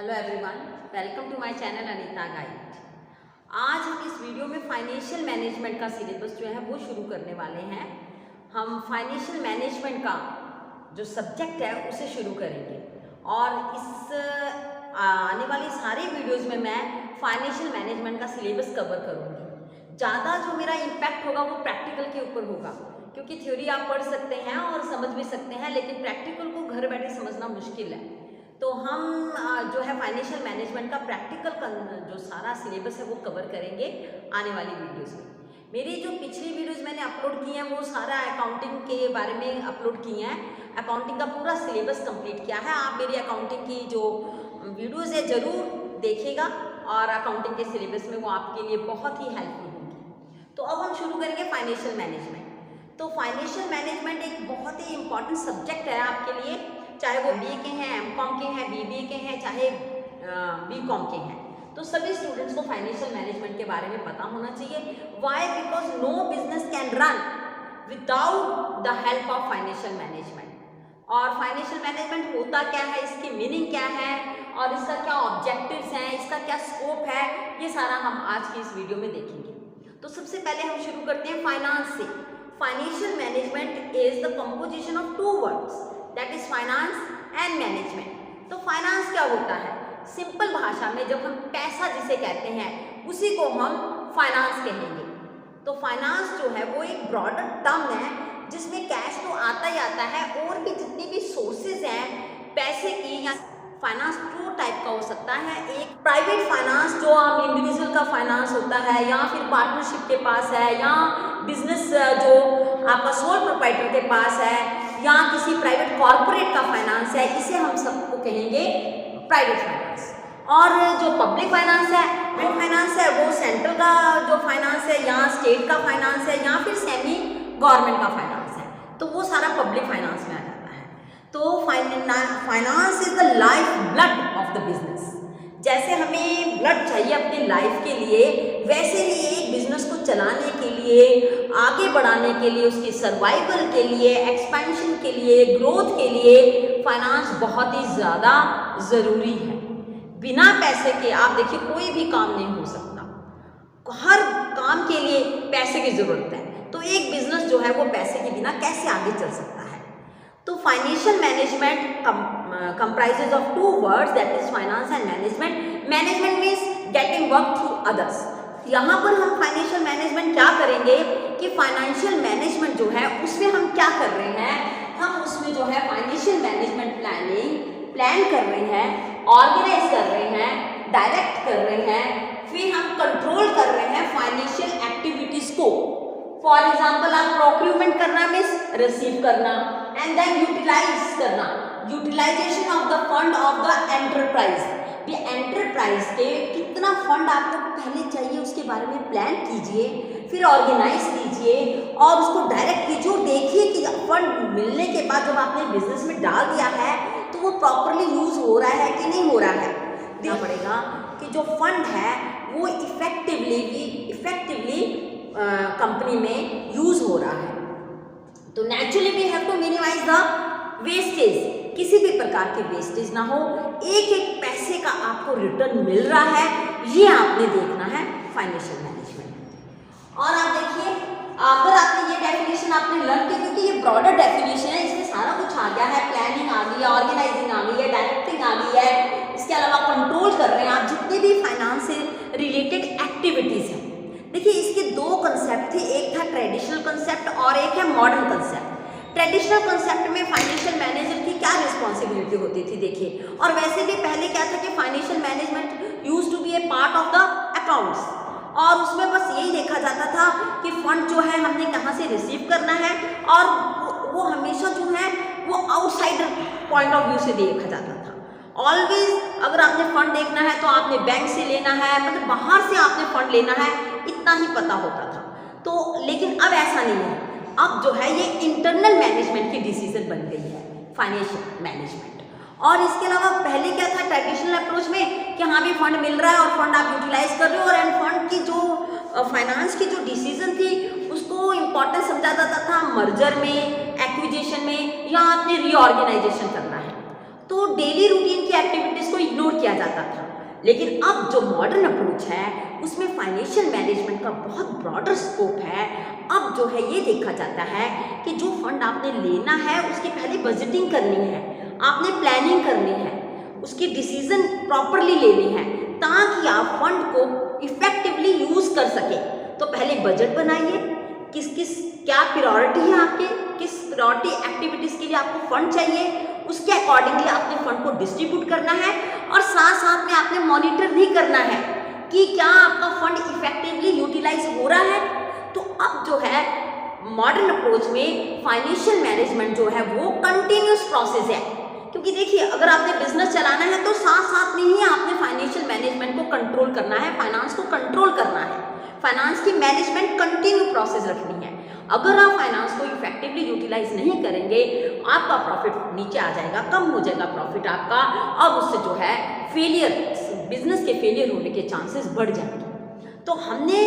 Hello everyone, welcome to my channel Anita guide. आज हम इस वीडियो में फाइनेंशियल मैनेजमेंट का सिलेबस जो है वो शुरू करने वाले हैं। हम फाइनेंशियल मैनेजमेंट का जो सब्जेक्ट है उसे शुरू करेंगे और इस आने वाली सारी वीडियोस में मैं फाइनेंशियल मैनेजमेंट का सिलेबस कवर करूँगी। ज़्यादा जो मेरा इम्पैक्ट होगा वो प्रैक्टिकल के ऊपर होगा, क्योंकि थ्योरी आप पढ़ सकते हैं और समझ भी सकते हैं, लेकिन प्रैक्टिकल को घर बैठे समझना मुश्किल है। तो हम जो है फाइनेंशियल मैनेजमेंट का प्रैक्टिकल का जो सारा सिलेबस है वो कवर करेंगे आने वाली वीडियोस में। मेरी जो पिछली वीडियोस मैंने अपलोड की हैं वो सारा अकाउंटिंग के बारे में अपलोड की हैं। अकाउंटिंग का पूरा सिलेबस कंप्लीट किया है। आप मेरी अकाउंटिंग की जो वीडियोज़ है ज़रूर देखिएगा और अकाउंटिंग के सिलेबस में वो आपके लिए बहुत ही हेल्पफुल होगी। तो अब हम शुरू करेंगे फाइनेंशियल मैनेजमेंट। तो फाइनेंशियल मैनेजमेंट एक बहुत ही इंपॉर्टेंट सब्जेक्ट है आपके लिए, चाहे वो BA के हैं, MCOM के हैं, BBA के हैं, चाहे BCOM के हैं। तो सभी स्टूडेंट्स को फाइनेंशियल मैनेजमेंट के बारे में पता होना चाहिए। Why? Because no business can run without the help of financial management. और फाइनेंशियल मैनेजमेंट होता क्या है, इसकी मीनिंग क्या है और इसका क्या ऑब्जेक्टिव्स हैं, इसका क्या स्कोप है, ये सारा हम आज की इस वीडियो में देखेंगे। तो सबसे पहले हम शुरू करते हैं फाइनेंस से। Financial management is the composition of two words, that is finance and management. तो फाइनेंस क्या होता है? सिंपल भाषा में जब हम पैसा जिसे कहते हैं उसी को हम फाइनेंस कहेंगे। तो फाइनेंस जो है वो एक ब्रॉडर टर्म है जिसमें कैश तो आता ही आता है और भी जितनी भी सोर्सेज हैं पैसे की, या फाइनेंस टू टाइप का हो सकता है। एक प्राइवेट फाइनेंस जो हम इंडिविजुअल का फाइनेंस होता है, या फिर पार्टनरशिप के पास है, या बिजनेस जो आपका सोल प्रोप्राइटर के पास है, या किसी प्राइवेट कॉर्पोरेट का फाइनेंस है, इसे हम सबको कहेंगे प्राइवेट फाइनेंस। और जो पब्लिक फाइनेंस है, फाइनेंस है, वो सेंट्रल का जो फाइनेंस है, या स्टेट का फाइनेंस है, या फिर सेमी गवर्नमेंट का फाइनेंस है, तो वो सारा पब्लिक फाइनेंस में आ जाता है। तो finance is the life blood of the business. जैसे हमें ब्लड चाहिए अपनी लाइफ के लिए, वैसे ही एक बिजनेस को चलाने के लिए, आगे बढ़ाने के लिए, उसकी सर्वाइवल के लिए, एक्सपेंशन के लिए, ग्रोथ के लिए फाइनेंस बहुत ही ज़्यादा ज़रूरी है। बिना पैसे के आप देखिए कोई भी काम नहीं हो सकता। हर काम के लिए पैसे की ज़रूरत है। तो एक बिजनेस जो है वो पैसे के बिना कैसे आगे चल सकता है? तो financial management comprises of two words, that is finance and management. Management means getting work through others. यहाँ पर हम फाइनेंशियल मैनेजमेंट क्या करेंगे कि फाइनेंशियल मैनेजमेंट जो है उसमें हम क्या कर रहे हैं, हम उसमें जो है फाइनेंशियल मैनेजमेंट प्लान कर रहे हैं, ऑर्गेनाइज कर रहे हैं, डायरेक्ट कर रहे हैं, फिर हम कंट्रोल कर रहे हैं फाइनेंशियल एक्टिविटीज को। फॉर एग्जाम्पल आप प्रोक्यूरमेंट करना मीन्स रिसीव करना, एंड देन यूटिलाइज करना, utilisation of the fund of the enterprise. ये एंटरप्राइज के कितना फंड आपको पहले चाहिए उसके बारे में प्लान कीजिए, फिर ऑर्गेनाइज कीजिए और उसको डायरेक्ट कीजिए और देखिए कि फंड मिलने के बाद जब आपने बिजनेस में डाल दिया है तो वो प्रॉपरली यूज हो रहा है कि नहीं हो रहा है। देखना पड़ेगा कि जो फंड है वो इफेक्टिवली कंपनी में यूज हो रहा है। तो naturally we have to minimise the wastage, किसी भी प्रकार की वेस्टेज ना हो, एक एक पैसे का आपको रिटर्न मिल रहा है, ये आपने देखना है फाइनेंशियल मैनेजमेंट। और आप देखिए, अगर आपने ये डेफिनेशन आपने लर्न की, क्योंकि ये ब्रॉडर डेफिनेशन है, इसमें सारा कुछ आ गया है, प्लानिंग आ गई है, ऑर्गेनाइजिंग आ गई है, डायरेक्टिंग आ गई है, इसके अलावा कंट्रोल कर रहे हैं आप जितने भी फाइनेंस से रिलेटेड एक्टिविटीज हैं। देखिए इसके दो कंसेप्ट थे, एक था ट्रेडिशनल कंसेप्ट और एक है मॉडर्न कंसेप्ट। ट्रेडिशनल कंसेप्ट में फाइनेंशियल मैनेजर की क्या रिस्पॉन्सिबिलिटी होती थी देखिए, और वैसे भी पहले क्या था कि financial management used to be a part of the accounts, और उसमें बस यही देखा जाता था कि फंड जो है हमने कहाँ से रिसीव करना है, और वो हमेशा जो है वो आउटसाइडर पॉइंट ऑफ व्यू से देखा जाता था। ऑलवेज अगर आपने फंड देखना है तो आपने बैंक से लेना है, मतलब बाहर से आपने फंड लेना है, इतना ही पता होता था। तो लेकिन अब ऐसा नहीं है, अब जो है ये इंटरनल मैनेजमेंट की डिसीजन बन गई है फाइनेंशियल मैनेजमेंट। और इसके अलावा पहले क्या था ट्रेडिशनल अप्रोच में कि हाँ भी फंड मिल रहा है और फंड आप यूटिलाइज कर रहे हो, और एंड फंड की जो फाइनेंस की जो डिसीजन थी उसको इम्पोर्टेंस समझा जाता था मर्जर में, एक्विजिशन में, या आपने रीऑर्गेनाइजेशन करना है। तो डेली रूटीन की एक्टिविटीज को इग्नोर किया जाता था। लेकिन अब जो मॉडर्न अप्रोच है उसमें फाइनेंशियल मैनेजमेंट का बहुत ब्रॉडर स्कोप है। अब जो है ये देखा जाता है कि जो फंड आपने लेना है उसकी पहले बजटिंग करनी है, आपने प्लानिंग करनी है, उसकी डिसीजन प्रॉपरली लेनी है ताकि आप फंड को इफेक्टिवली यूज कर सके। तो पहले बजट बनाइए, किस किस क्या प्रायोरिटी है आपके, किस प्रायोरिटी एक्टिविटीज के लिए आपको फंड चाहिए, उसके अकॉर्डिंगली आपने फंड को डिस्ट्रीब्यूट करना है और साथ साथ में आपने मॉनिटर भी करना है कि क्या आपका फंड इफेक्टिवली यूटिलाइज हो रहा है। तो अब जो है मॉडर्न अप्रोच में फाइनेंशियल मैनेजमेंट जो है वो कंटिन्यूस प्रोसेस है, क्योंकि देखिए अगर आपने बिजनेस चलाना है तो साथ साथ में ही आपने फाइनेंशियल मैनेजमेंट को कंट्रोल करना है, फाइनेंस को कंट्रोल करना है, फाइनेंस की मैनेजमेंट कंटिन्यू प्रोसेस रखनी है। अगर आप फाइनेंस को इफेक्टिवली यूटिलाइज नहीं करेंगे आपका प्रॉफिट नीचे आ जाएगा, कम हो जाएगा प्रॉफिट आपका, और उससे जो है फेलियर, बिजनेस के फेलियर होने के चांसेस बढ़ जाएंगे। तो हमने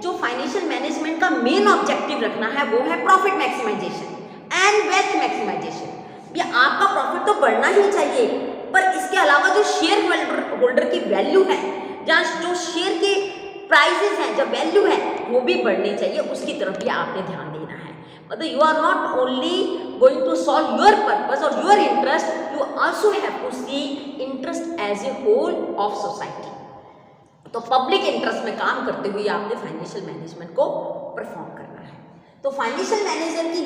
जो फाइनेंशियल मैनेजमेंट का मेन ऑब्जेक्टिव रखना है वो है profit maximisation and wealth maximisation. ये आपका प्रॉफिट तो बढ़ना ही चाहिए, पर इसके अलावा जो शेयर होल्डर की वैल्यू है या जो शेयर के प्राइसेस हैं, जो वैल्यू है वो भी बढ़नी चाहिए, उसकी तरफ भी आपने ध्यान देना है। मतलब you are not only going to solve your purpose और your interest, you also have to see interest as a whole of society. तो पब्लिक इंटरेस्ट में काम करते हुए आपने फाइनेंशियल मैनेजमेंट को परफॉर्म करना है। तो फाइनेंशियल मैनेजर की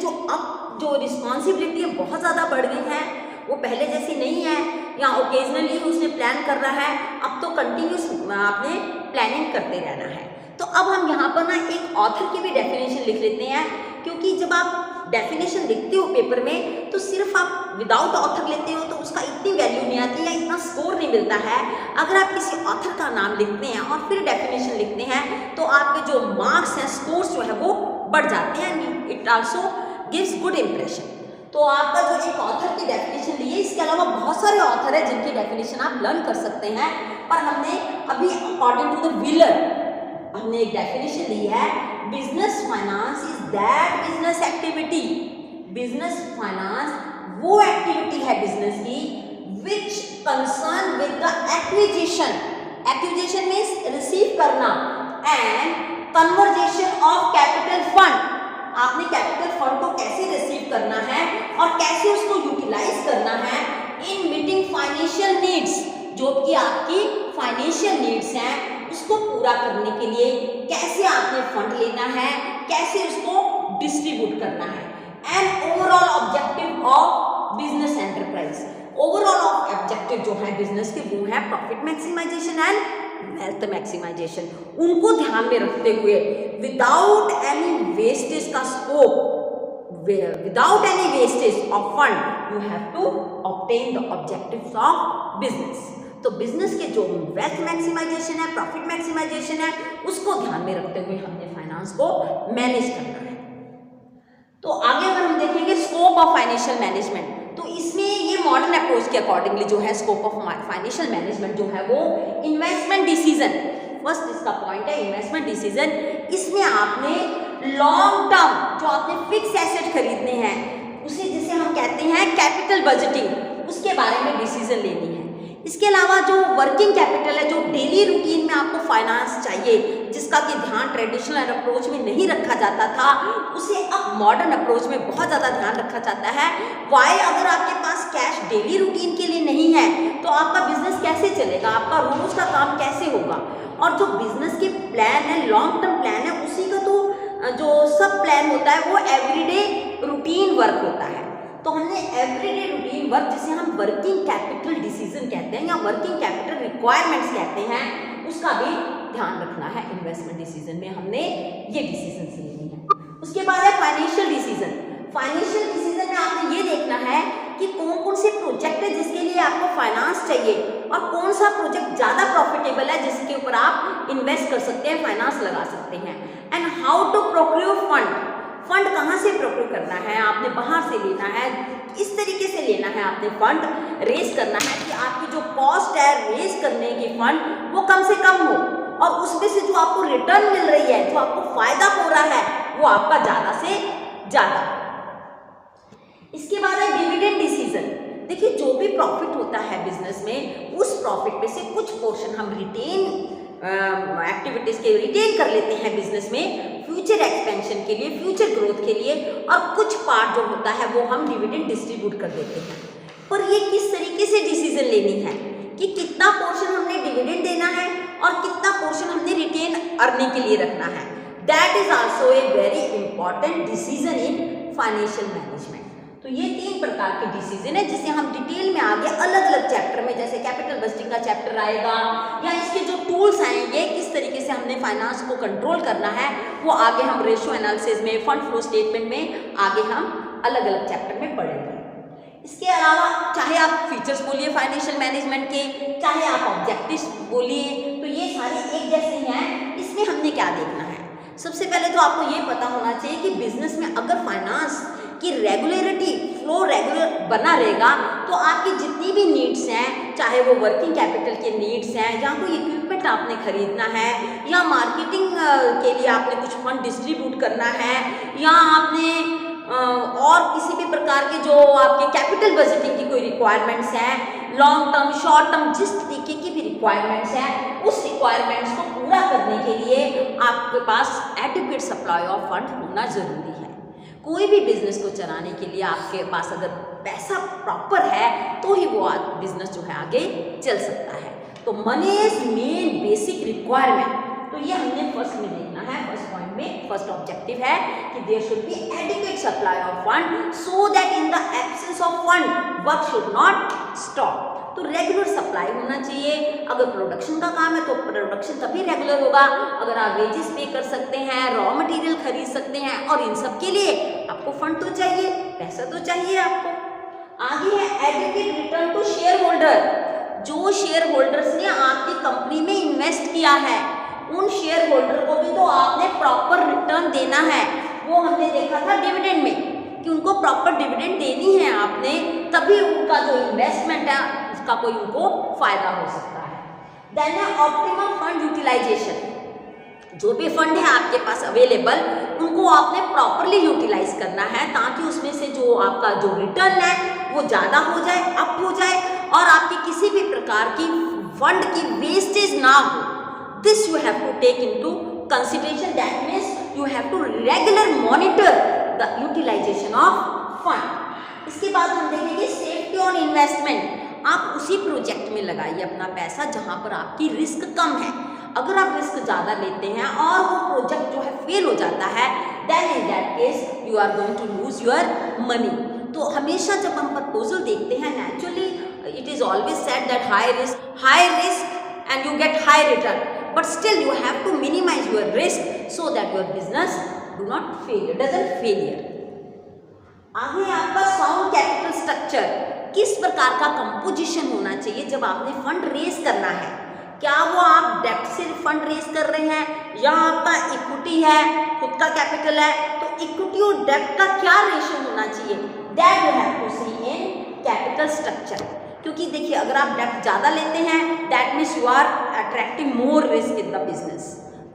जो रिस्पॉन्सिबिलिटी है बहुत ज़्यादा बढ़ गई है, वो पहले जैसी नहीं है या ओकेजनली उसने प्लान कर रहा है, अब तो कंटिन्यूस आपने प्लानिंग करते रहना है। तो अब हम यहाँ पर ना एक ऑथर की भी डेफिनेशन लिख लेते हैं, क्योंकि जब आप डेफिनेशन लिखते हो पेपर में तो सिर्फ आप विदाउट ऑथर लेते हो तो उसका इतनी वैल्यू नहीं आती या इतना स्कोर नहीं मिलता है। अगर आप किसी ऑथर का नाम लिखते हैं और फिर डेफिनेशन लिखते हैं तो आपके जो मार्क्स हैं, स्कोर्स जो है वो बढ़ जाते हैं, it also gives good impression. तो आपका जो एक ऑथर की डेफिनेशन ली है, इसके अलावा बहुत सारे ऑथर है जिनकी डेफिनेशन आप लर्न कर सकते हैं, पर हमने अभी अकॉर्डिंग टू द व्हीलर हमने एक डेफिनेशन ली है, business finance is that business activity. Business finance वो एक्टिविटी है बिजनेस की which concern with the acquisition, acquisition means receive करना, and conversation of capital fund. आपने कैपिटल फंड को कैसे रिसीव करना है और कैसे उसको यूटिलाइज करना है इन मीटिंग फाइनेंशियल नीड्स, जो कि आपकी फाइनेंशियल नीड्स हैं उसको पूरा करने के लिए कैसे आपने फंड लेना है, कैसे उसको डिस्ट्रीब्यूट करना है। And overall objective of business enterprise, overall objective जो है बिजनेस के वो है profit maximisation and wealth maximisation. उनको ध्यान में रखते हुए विदाउट एनी वेस्टेज का scope, without any wastage of fund you have to obtain the objectives of business. तो बिजनेस के जो वेल्थ मैक्सिमाइजेशन है, प्रॉफिट मैक्सिमाइजेशन है, उसको ध्यान में रखते हुए हमने फाइनेंस को मैनेज करना है। तो आगे अगर हम देखेंगे स्कोप ऑफ फाइनेंशियल मैनेजमेंट, तो इसमें ये मॉडर्न अप्रोच के अकॉर्डिंगली जो है स्कोप ऑफ फाइनेंशियल मैनेजमेंट जो है वो इन्वेस्टमेंट डिसीजन, फर्स्ट इसका पॉइंट है इन्वेस्टमेंट डिसीजन। इसमें आपने लॉन्ग टर्म जो आपने फिक्स एसेट खरीदने हैं उसे जिसे हम कहते हैं कैपिटल बजटिंग, उसके बारे में डिसीजन लेनी है। इसके अलावा जो वर्किंग कैपिटल है, जो डेली रूटीन में आपको फाइनेंस चाहिए, जिसका कि ध्यान ट्रेडिशनल अप्रोच में नहीं रखा जाता था, उसे अब मॉडर्न अप्रोच में बहुत ज़्यादा ध्यान रखा जाता है। वाई, अगर आपके पास कैश डेली रूटीन के लिए नहीं है तो आपका बिजनेस कैसे चलेगा, आपका रोज का काम कैसे होगा। और जो बिजनेस के प्लान है, लॉन्ग टर्म प्लान है, उसी का तो जो सब प्लान होता है वो एवरीडे रूटीन वर्क होता है। तो हमने एवरीडे रूटीन वर्क, जिसे हम वर्किंग कैपिटल डिसीजन कहते हैं या वर्किंग कैपिटल रिक्वायरमेंट्स कहते हैं, उसका भी ध्यान रखना है। इन्वेस्टमेंट डिसीजन में हमने ये डिसीजन लेनी है। उसके बाद है फाइनेंशियल डिसीजन। फाइनेंशियल डिसीजन में आपने ये देखना है कि कौन कौन से प्रोजेक्ट है जिसके लिए आपको फाइनेंस चाहिए और कौन सा प्रोजेक्ट ज़्यादा प्रॉफिटेबल है जिसके ऊपर आप इन्वेस्ट कर सकते हैं, फाइनेंस लगा सकते हैं। And how to procure fund, fund कहाँ से प्रोक्योर करना है, आपने बाहर से लेना है, इस तरीके से लेना है, आपने फंड रेज करना है कि आपकी जो कॉस्ट है रेज करने की फंड वो कम से कम हो और उसमें से जो आपको रिटर्न मिल रही है, जो आपको फायदा हो रहा है, वो आपका ज़्यादा से ज़्यादा। इसके बाद है डिविडेंड डिसीजन। देखिए जो भी प्रॉफिट होता है बिजनेस में, उस प्रॉफिट में से कुछ पोर्शन हम रिटेन एक्टिविटीज के रिटेन कर लेते हैं बिजनेस में फ्यूचर एक्सपेंशन के लिए, फ्यूचर ग्रोथ के लिए, और कुछ पार्ट जो होता है वो हम डिविडेंड डिस्ट्रीब्यूट कर देते हैं। पर ये किस तरीके से डिसीजन लेनी है कि कितना पोर्शन हमने डिविडेंड देना है और कितना पोर्शन हमने रिटेन अर्निंग के लिए रखना है, that is also a very important decision in financial management. तो ये 3 प्रकार के डिसीजन है जिसे हम डिटेल में आगे अलग अलग चैप्टर में, जैसे कैपिटल बजटिंग का चैप्टर आएगा या इसके जो टूल्स आएंगे किस तरीके से हमने फाइनेंस को कंट्रोल करना है, वो आगे हम रेशियो एनालिसिस में, फंड फ्लो स्टेटमेंट में आगे हम अलग अलग चैप्टर में पढ़ेंगे। इसके अलावा चाहे आप फीचर्स बोलिए फाइनेंशियल मैनेजमेंट के, चाहे आप ऑब्जेक्टिव्स बोलिए, तो ये सारे एक जैसे हैं। इसमें हमने क्या देखना है, सबसे पहले तो आपको ये पता होना चाहिए कि बिजनेस में अगर फाइनेंस की रेगुलरिटी, फ्लो रेगुलर बना रहेगा तो आपकी जितनी भी नीड्स हैं, चाहे वो वर्किंग कैपिटल के नीड्स हैं, या कोई इक्विपमेंट आपने खरीदना है, या मार्केटिंग के लिए आपने कुछ फंड डिस्ट्रीब्यूट करना है, या आपने और किसी भी प्रकार के जो आपके कैपिटल बजटिंग की कोई रिक्वायरमेंट्स हैं, लॉन्ग टर्म, शॉर्ट टर्म, जिस तरीके की भी रिक्वायरमेंट्स हैं, उस रिक्वायरमेंट्स को पूरा करने के लिए आपके पास एडिक्वेट सप्लाई ऑफ फंड होना ज़रूरी है। कोई भी बिजनेस को चलाने के लिए आपके पास अगर पैसा प्रॉपर है तो ही वो बिजनेस जो है आगे चल सकता है। तो money is main basic requirement, तो ये हमने फर्स्ट में देखना है। फर्स्ट पॉइंट में फर्स्ट ऑब्जेक्टिव है कि there should be adequate supply of fund so that in the absence of fund work should not stop. तो रेगुलर सप्लाई होना चाहिए। अगर प्रोडक्शन का काम है तो प्रोडक्शन तभी रेगुलर होगा अगर आप वेजेस पे कर सकते हैं, रॉ मटेरियल खरीद सकते हैं, और इन सब के लिए आपको फंड तो चाहिए, पैसा तो चाहिए आपको। आगे है adequate return to share holder. जो शेयर होल्डर्स ने आपकी कंपनी में इन्वेस्ट किया है, उन शेयर होल्डर को भी तो आपने प्रॉपर रिटर्न देना है। वो हमने देखा था डिविडेंड में कि उनको प्रॉपर डिविडेंड देनी है आपने, तभी उनका जो इन्वेस्टमेंट है उसका कोई उनको फायदा हो सकता है। देन है ऑप्टिमम फंड यूटिलाइजेशन। जो भी फंड है आपके पास अवेलेबल, उनको आपने प्रॉपरली यूटिलाइज करना है ताकि उसमें से जो आपका जो रिटर्न है वो ज़्यादा हो जाए, अप हो जाए, और आपकी किसी भी प्रकार की फंड की वेस्टेज ना हो। This you have to take into consideration. That means you have to regular monitor the utilisation of fund. इसके बाद हम देखेंगे सेफ्टी ऑन इन्वेस्टमेंट। आप उसी प्रोजेक्ट में लगाइए अपना पैसा जहां पर आपकी रिस्क कम है। अगर आप रिस्क ज़्यादा लेते हैं और वो प्रोजेक्ट जो है फेल हो जाता है, then in that case you are going to lose your money. तो हमेशा जब हम प्रपोजल देखते हैं, naturally it is always said that high risk and you get high return, but still you have to minimize your risk so that your business do not doesn't failure। आगे आपका sound capital structure, किस प्रकार का composition होना चाहिए जब आपने fund raise करना है। क्या वो आप डेब्ट से फंड रेज कर रहे हैं या आपका इक्विटी है, खुद का कैपिटल है, तो इक्विटी और डेब्ट का क्या रेशियो होना चाहिए, that you have to see in capital structure. क्योंकि देखिए अगर आप डेब्ट ज़्यादा लेते हैं, that means you are attracting more risk in the business.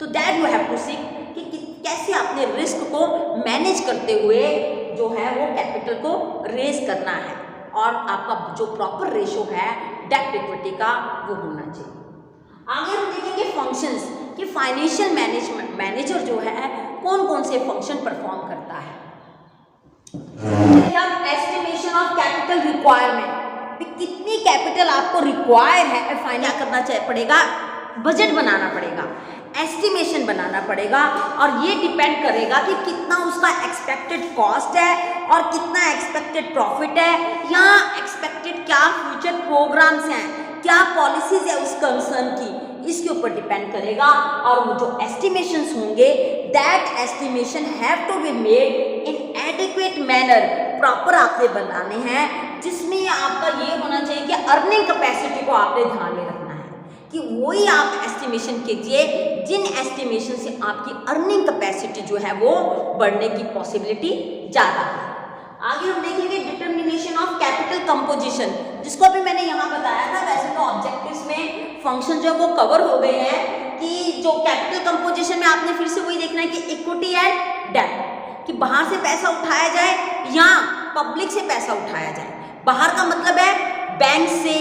तो that you have to see कि कैसे अपने रिस्क को मैनेज करते हुए जो है वो कैपिटल को रेज करना है, और आपका जो प्रॉपर रेशो है डेब्ट इक्विटी का वो होना चाहिए। आगे हम देखेंगे फंक्शंस कि फाइनेंशियल मैनेजर जो है कौन कौन से फंक्शन परफॉर्म करता है। एस्टिमेशन ऑफ कैपिटल रिक्वायरमेंट, कितनी कैपिटल आपको रिक्वायर है, फाइनल करना पड़ेगा, बजट बनाना पड़ेगा, एस्टिमेशन बनाना पड़ेगा, और ये डिपेंड करेगा कि कितना उसका एक्सपेक्टेड कॉस्ट है और कितना एक्सपेक्टेड प्रॉफिट है, या एक्सपेक्टेड क्या फ्यूचर प्रोग्राम्स हैं, क्या पॉलिसीज है उस कंसर्न की, इसके ऊपर डिपेंड करेगा। और वो जो एस्टिमेशंस होंगे, that estimation have to be made in adequate manner, proper आपने बनाने हैं, जिसमें आपका ये होना चाहिए कि अर्निंग कैपेसिटी को आपने ध्यान में रखना है कि वही आप एस्टिमेशन कीजिए जिन एस्टिमेशन से आपकी अर्निंग कैपेसिटी जो है वो बढ़ने की पॉसिबिलिटी ज़्यादा है। आगे हम देखेंगे डिटर्मिनेशन ऑफ कैपिटल कंपोजिशन, जिसको अभी मैंने यहाँ बताया था। वैसे तो ऑब्जेक्टिव्स में फंक्शन जो वो कवर हो गए हैं कि जो कैपिटल कंपोजिशन में आपने फिर से वही देखना है कि इक्विटी एंड डेब्ट, कि बाहर से पैसा उठाया जाए या पब्लिक से पैसा उठाया जाए। बाहर का मतलब है बैंक से,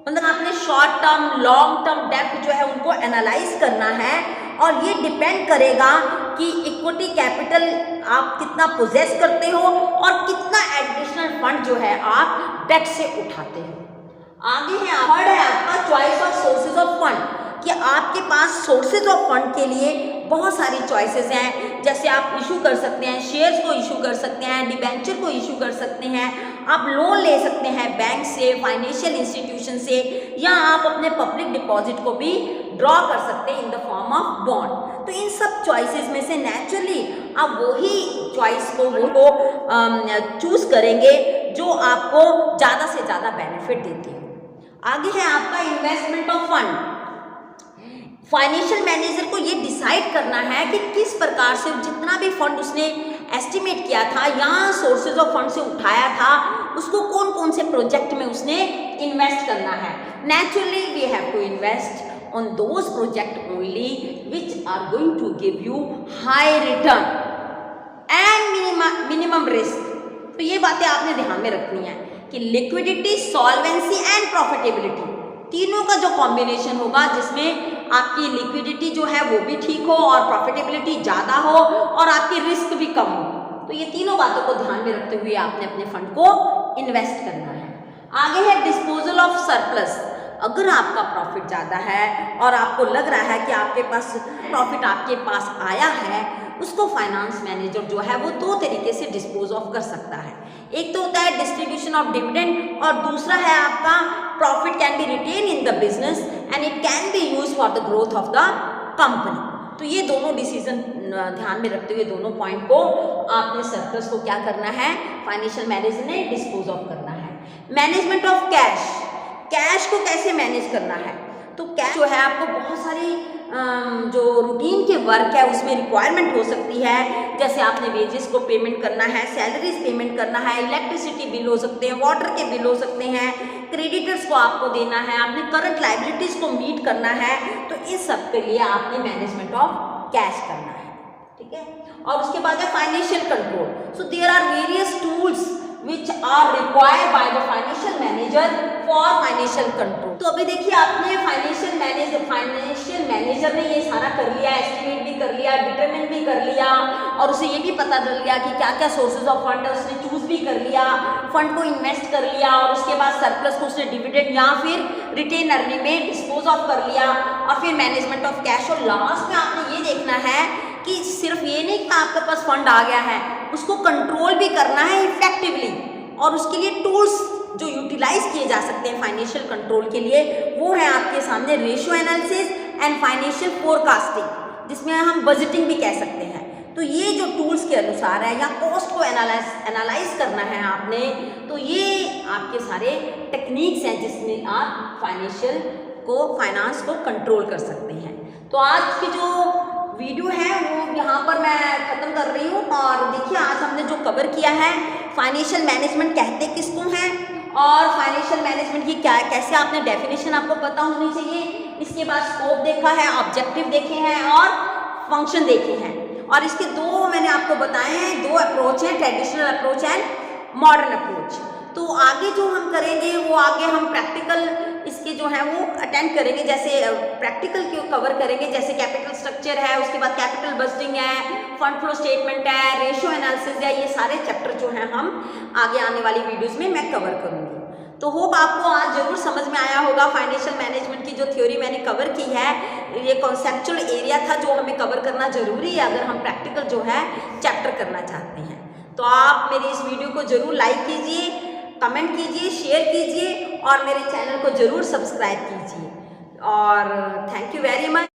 मतलब आपने शॉर्ट टर्म लॉन्ग टर्म डेब्ट जो है उनको एनालाइज करना है और ये डिपेंड करेगा कि इक्विटी कैपिटल आप कितना पोजेस करते हो और कितना एडिशनल फंड जो है आप डेट से उठाते हो। आगे है थर्ड है आपका choice of sources of fund, कि आपके पास सोर्सेज ऑफ फंड के लिए बहुत सारी चॉइसेस हैं। जैसे आप इशू कर सकते हैं, शेयर्स को इशू कर सकते हैं, डिबेंचर को इशू कर सकते हैं, आप लोन ले सकते हैं बैंक से, फाइनेंशियल इंस्टीट्यूशन से, या आप अपने पब्लिक डिपॉजिट को भी ड्रॉ कर सकते हैं in the form of bond. तो इन सब चॉइसेस में से नेचुरली आप वही चॉइस को चूज करेंगे जो आपको ज़्यादा से ज़्यादा बेनिफिट देती है। आगे है आपका investment of fund. Financial manager को ये डिसाइड करना है कि किस प्रकार से जितना भी फंड उसने एस्टिमेट किया था या सोर्सेज ऑफ फंड से उठाया था उसको कौन कौन से प्रोजेक्ट में उसने इन्वेस्ट करना है। Naturally we have to invest on those project only which are going to give you high return and minimum risk. तो ये बातें आपने ध्यान में रखनी है कि लिक्विडिटी, सॉल्वेंसी एंड प्रॉफिटेबिलिटी तीनों का जो कॉम्बिनेशन होगा जिसमें आपकी लिक्विडिटी जो है वो भी ठीक हो और प्रॉफिटेबिलिटी ज़्यादा हो और आपकी रिस्क भी कम हो, तो ये तीनों बातों को ध्यान में रखते हुए आपने अपने फंड को इन्वेस्ट करना है। आगे है डिस्पोजल ऑफ सरप्लस। अगर आपका प्रॉफिट ज़्यादा है और आपको लग रहा है कि आपके पास प्रॉफिट आपके पास आया है, उसको फाइनेंस मैनेजर जो है वो दो तरीके से डिस्पोज ऑफ कर सकता है। एक तो होता है डिस्ट्रीब्यूशन ऑफ डिविडेंड और दूसरा है आपका profit can be retain in the business and it can be use for the growth of the company. तो ये दोनों डिसीजन ध्यान में रखते हुए दोनों पॉइंट को आपने सरप्लस को क्या करना है, फाइनेंशियल मैनेजर ने डिस्पोज ऑफ करना है। मैनेजमेंट ऑफ कैश, कैश को कैसे मैनेज करना है। तो कैश जो है आपको बहुत सारी जो रूटीन के वर्क है उसमें रिक्वायरमेंट हो सकती है। जैसे आपने वेजेस को पेमेंट करना है, सैलरीज पेमेंट करना है, इलेक्ट्रिसिटी बिल हो सकते हैं, वाटर के बिल हो सकते हैं, क्रेडिटर्स को आपको देना है, आपने करंट लाइबिलिटीज को मीट करना है। तो इस सब के लिए आपने मैनेजमेंट ऑफ कैश करना है, ठीक है। और उसके बाद है financial control. So there are various tools which are required by the financial manager for financial control। तो अभी देखिए आपने फाइनेंशियल मैनेजर ने ये सारा कर लिया, एस्टिमेट भी कर लिया, डिटरमिन भी कर लिया और उसे ये भी पता चल गया कि क्या क्या सोर्सेज ऑफ फंड है, उसने चूज भी कर लिया, फंड को इन्वेस्ट कर लिया और उसके बाद सरप्लस को उसने डिविडेंड या फिर रिटेन अर्निंग में डिस्पोज ऑफ कर लिया और फिर मैनेजमेंट ऑफ कैश। और लास्ट में आपने ये देखना है कि सिर्फ ये नहीं कि आपके पास फंड आ गया है, उसको कंट्रोल भी करना है इफेक्टिवली और उसके लिए टूल्स जो यूटिलाइज किए जा सकते हैं फाइनेंशियल कंट्रोल के लिए वो है आपके सामने ratio analysis and financial forecasting, जिसमें हम बजटिंग भी कह सकते हैं। तो ये जो टूल्स के अनुसार है या कॉस्ट को एनालाइज करना है आपने, तो ये आपके सारे टेक्निक्स हैं जिसमें आप फाइनेंस को कंट्रोल कर सकते हैं। तो आज की जो वीडियो है वो यहाँ पर मैं ख़त्म कर रही हूँ। और देखिए आज हमने जो कवर किया है फाइनेंशियल मैनेजमेंट कहते किसको हैं और फाइनेंशियल मैनेजमेंट की क्या कैसे आपने डेफिनेशन आपको पता होनी चाहिए। इसके बाद स्कोप देखा है, ऑब्जेक्टिव देखे हैं और फंक्शन देखे हैं। और इसके दो मैंने आपको बताए हैं, दो अप्रोच हैं, traditional approach and modern approach. तो आगे जो हम करेंगे वो आगे हम प्रैक्टिकल इसके जो है वो अटेंड करेंगे, जैसे प्रैक्टिकल को कवर करेंगे, जैसे कैपिटल स्ट्रक्चर है, उसके बाद कैपिटल बजटिंग है, फंड फ्लो स्टेटमेंट है, रेशियो एनालिसिस है, ये सारे चैप्टर जो हैं हम आगे आने वाली वीडियोस में मैं कवर करूँगी। तो होप आपको आज जरूर समझ में आया होगा। फाइनेंशियल मैनेजमेंट की जो थ्योरी मैंने कवर की है, ये कॉन्सेप्चुअल एरिया था जो हमें कवर करना जरूरी है अगर हम प्रैक्टिकल जो है चैप्टर करना चाहते हैं। तो आप मेरी इस वीडियो को जरूर लाइक कीजिए, कमेंट कीजिए, शेयर कीजिए और मेरे चैनल को जरूर सब्सक्राइब कीजिए। और थैंक यू वेरी मच।